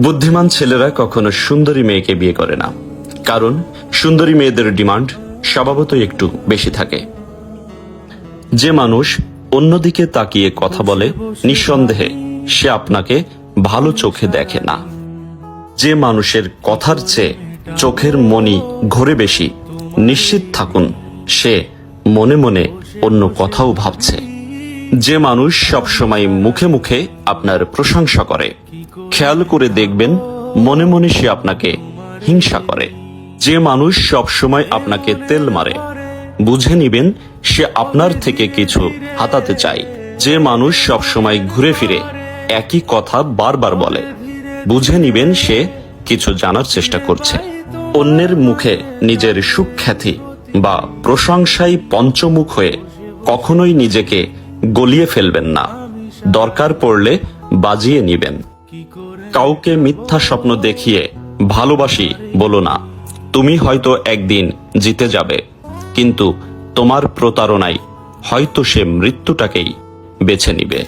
বুদ্ধিমান ছেলেরা কখনো সুন্দরী মেয়েকে বিয়ে করে না, কারণ সুন্দরী মেয়েদের ডিমান্ড স্বভাবতই একটু বেশি থাকে। যে মানুষ অন্যদিকে তাকিয়ে কথা বলে, নিঃসন্দেহে সে আপনাকে ভালো চোখে দেখে না। যে মানুষের কথার চেয়ে চোখের মনি ঘোরে বেশি, নিশ্চিত থাকুন সে মনে মনে অন্য কথাও ভাবছে। যে মানুষ সবসময় মুখে মুখে আপনার প্রশংসা করে, খেয়াল করে দেখবেন মনে মনে সে আপনাকে হিংসা করে। যে মানুষ সবসময় আপনাকে তেল মারে, বুঝে নিবেন সে আপনার থেকে কিছু হাতাতে চায়। যে মানুষ সবসময় ঘুরে ফিরে একই কথা বারবার বলে, বুঝে নিবেন সে কিছু জানার চেষ্টা করছে। অন্যের মুখে নিজের সুখ্যাতি বা প্রশংসায় পঞ্চমুখ হয়ে কখনোই নিজেকে গলিয়ে ফেলবেন না, দরকার পড়লে বাজিয়ে নিবেন। কাউকে মিথ্যা স্বপ্ন দেখিয়ে ভালোবাসি বলো না। তুমি হয়তো একদিন জিতে যাবে, কিন্তু তোমার প্রতারণায় হয়তো সে মৃত্যুটাকেই বেছে নিবে।